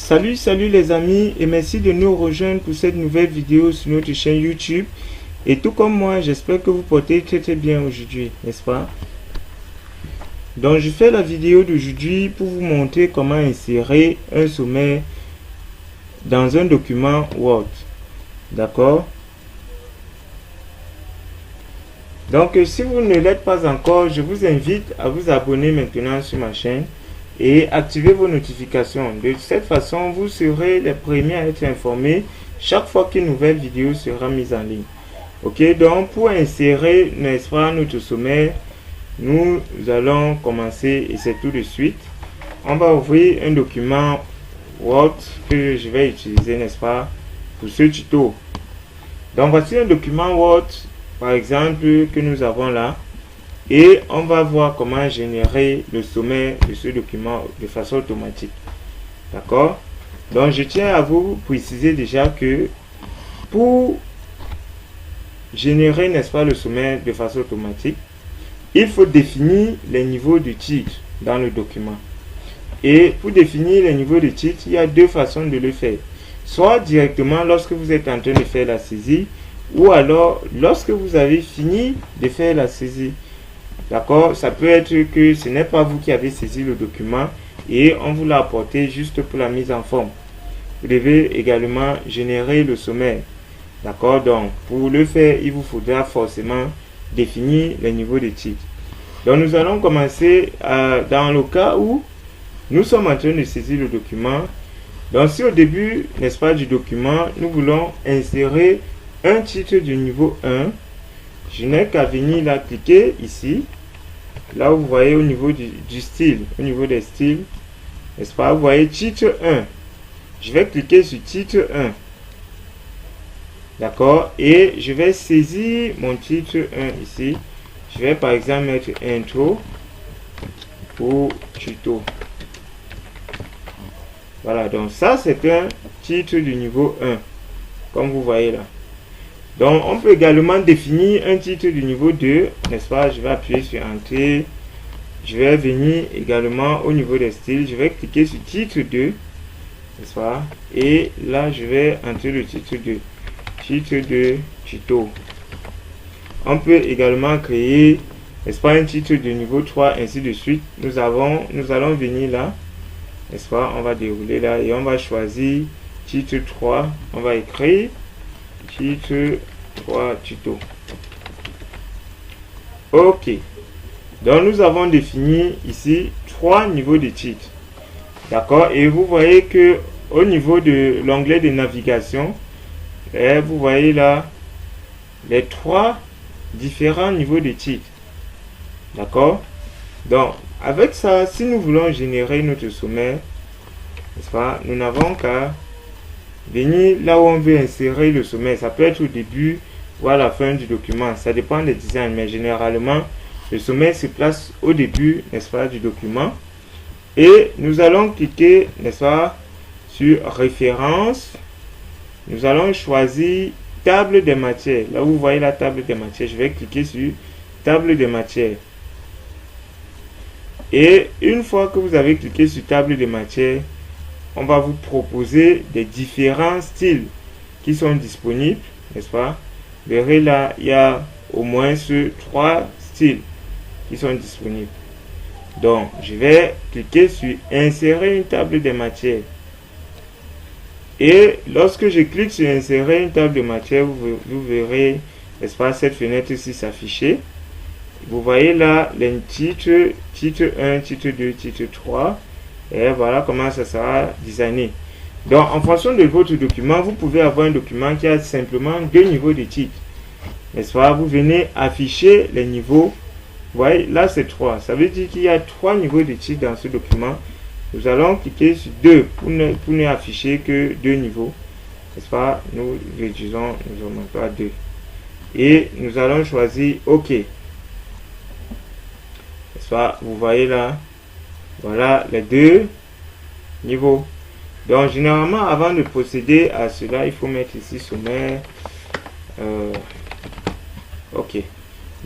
Salut les amis et merci de nous rejoindre pour cette nouvelle vidéo sur notre chaîne YouTube. Et tout comme moi, j'espère que vous portez très bien aujourd'hui, n'est-ce pas? Donc je fais la vidéo d'aujourd'hui pour vous montrer comment insérer un sommaire dans un document Word. D'accord? Donc si vous ne l'êtes pas encore, je vous invite à vous abonner maintenant sur ma chaîne et activer vos notifications. De cette façon, vous serez les premiers à être informés chaque fois qu'une nouvelle vidéo sera mise en ligne. Ok, donc pour insérer, n'est-ce pas, notre sommaire, nous allons commencer et c'est tout de suite. On va ouvrir un document Word que je vais utiliser, n'est-ce pas, pour ce tuto. Donc voici un document Word, par exemple, que nous avons là. Et on va voir comment générer le sommaire de ce document de façon automatique. D'accord? Donc je tiens à vous préciser déjà que pour générer, n'est-ce pas, le sommaire de façon automatique, il faut définir les niveaux de titre dans le document. Et pour définir les niveaux de titre, il y a deux façons de le faire. Soit directement lorsque vous êtes en train de faire la saisie, ou alors lorsque vous avez fini de faire la saisie. D'accord? Ça peut être que ce n'est pas vous qui avez saisi le document et on vous l'a apporté juste pour la mise en forme. Vous devez également générer le sommaire. D'accord? Donc, pour le faire, il vous faudra forcément définir les niveaux de titre. Donc, nous allons commencer dans le cas où nous sommes en train de saisir le document. Donc, si au début, n'est-ce pas, du document, nous voulons insérer un titre du niveau 1, je n'ai qu'à venir là, cliquer ici. Là, vous voyez au niveau du style, au niveau des styles, n'est-ce pas? Vous voyez titre 1. Je vais cliquer sur titre 1. D'accord? Et je vais saisir mon titre 1 ici. Je vais par exemple mettre intro ou tuto. Voilà, donc ça c'est un titre du niveau 1. Comme vous voyez là. Donc, on peut également définir un titre du niveau 2, n'est-ce pas? Je vais appuyer sur Entrée. Je vais venir également au niveau des styles. Je vais cliquer sur titre 2, n'est-ce pas? Et là, je vais entrer le titre 2. Titre 2, tuto. On peut également créer, n'est-ce pas, un titre de niveau 3, ainsi de suite. Nous allons venir là, n'est-ce pas? On va dérouler là et on va choisir titre 3. On va écrire titre 3 tuto. Ok. Donc nous avons défini ici 3 niveaux de titre. D'accord? Et vous voyez que au niveau de l'onglet de navigation, vous voyez là les 3 différents niveaux de titre. D'accord? Donc avec ça, si nous voulons générer notre sommaire, n'est-ce pas, nous n'avons qu'à venir là où on veut insérer le sommaire. Ça peut être au début ou à la fin du document. Ça dépend des designs, mais généralement, le sommaire se place au début, n'est-ce pas, du document. Et nous allons cliquer, n'est-ce pas, sur référence. Nous allons choisir table des matières. Là où vous voyez la table des matières, je vais cliquer sur table des matières. Et une fois que vous avez cliqué sur table des matières, on va vous proposer des différents styles qui sont disponibles, n'est-ce pas? Vous verrez là, il y a au moins 3 styles qui sont disponibles. Donc, je vais cliquer sur insérer une table de matière. Et lorsque je clique sur insérer une table de matière, vous verrez, n'est-ce pas, cette fenêtre ici s'afficher. Vous voyez là les titres, titre 1, titre 2, titre 3. Et voilà comment ça sera designé. Donc, en fonction de votre document, vous pouvez avoir un document qui a simplement 2 niveaux de titre. N'est-ce pas? Vous venez afficher les niveaux. Vous voyez, là c'est 3. Ça veut dire qu'il y a 3 niveaux de titre dans ce document. Nous allons cliquer sur 2 pour ne afficher que 2 niveaux. N'est-ce pas? Nous réduisons, nous augmentons à 2. Et nous allons choisir OK. N'est-ce pas? Vous voyez là. Voilà les 2 niveaux. Donc généralement avant de procéder à cela, il faut mettre ici sommaire. Ok.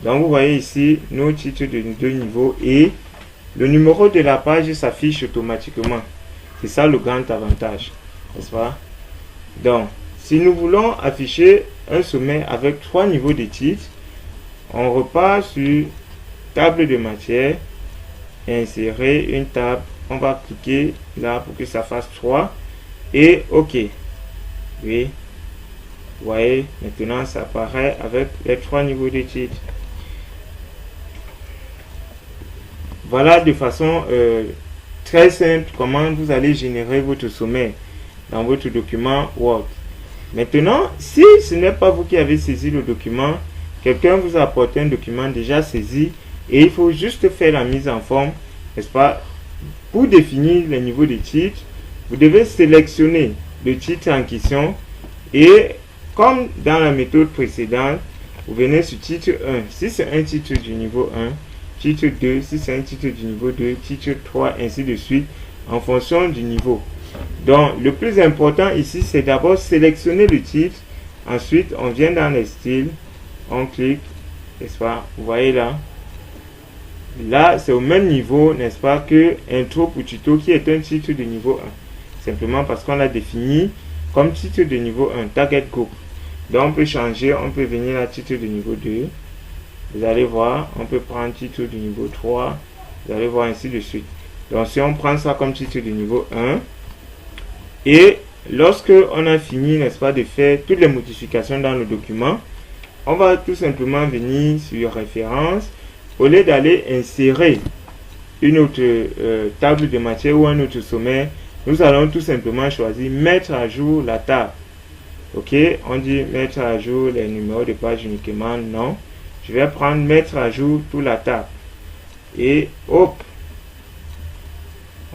Donc vous voyez ici nos titres de 2 niveaux et le numéro de la page s'affiche automatiquement. C'est ça le grand avantage, n'est-ce pas? Donc, si nous voulons afficher un sommet avec 3 niveaux de titre, on repart sur table de matière et insérer une table. On va cliquer là pour que ça fasse 3 et OK. Oui, vous voyez, maintenant ça apparaît avec les 3 niveaux de titre. Voilà de façon très simple comment vous allez générer votre sommet dans votre document Word. Maintenant, si ce n'est pas vous qui avez saisi le document, quelqu'un vous a apporté un document déjà saisi et il faut juste faire la mise en forme, n'est-ce pas? Pour définir les niveaux de titre, vous devez sélectionner le titre en question et comme dans la méthode précédente, vous venez sur titre 1. Si c'est un titre du niveau 1, titre 2, si c'est un titre du niveau 2, titre 3, ainsi de suite, en fonction du niveau. Donc, le plus important ici, c'est d'abord sélectionner le titre. Ensuite, on vient dans les styles, on clique, n'est-ce pas? Vous voyez là. Là, c'est au même niveau, n'est-ce pas, que Intro pour tuto qui est un titre de niveau 1. Simplement parce qu'on l'a défini comme titre de niveau 1, Target Group. Donc, on peut changer, on peut venir à titre de niveau 2. Vous allez voir, on peut prendre titre du niveau 3. Vous allez voir ainsi de suite. Donc, si on prend ça comme titre de niveau 1, et lorsque on a fini, n'est-ce pas, de faire toutes les modifications dans le document, on va tout simplement venir sur référence. Au lieu d'aller insérer une autre table de matière ou un autre sommet, nous allons tout simplement choisir mettre à jour la table. Ok, on dit mettre à jour les numéros de page uniquement. Non, je vais prendre mettre à jour toute la table. Et hop,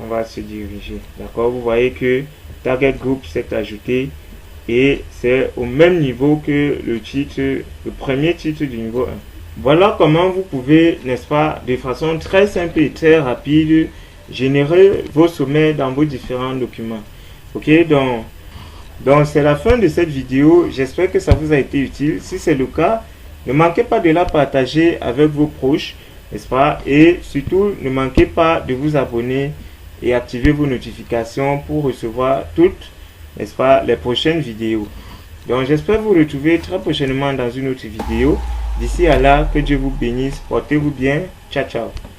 on va se diriger. D'accord, vous voyez que Target Group s'est ajouté et c'est au même niveau que le titre, le premier titre du niveau 1. Voilà comment vous pouvez, n'est-ce pas, de façon très simple et très rapide, générer vos sommets dans vos différents documents. Ok, donc c'est la fin de cette vidéo. J'espère que ça vous a été utile. Si c'est le cas, ne manquez pas de la partager avec vos proches, n'est-ce pas? Et surtout, ne manquez pas de vous abonner et activer vos notifications pour recevoir toutes, n'est-ce pas, les prochaines vidéos. Donc j'espère vous retrouver très prochainement dans une autre vidéo. D'ici à là, que Dieu vous bénisse, portez-vous bien, ciao ciao.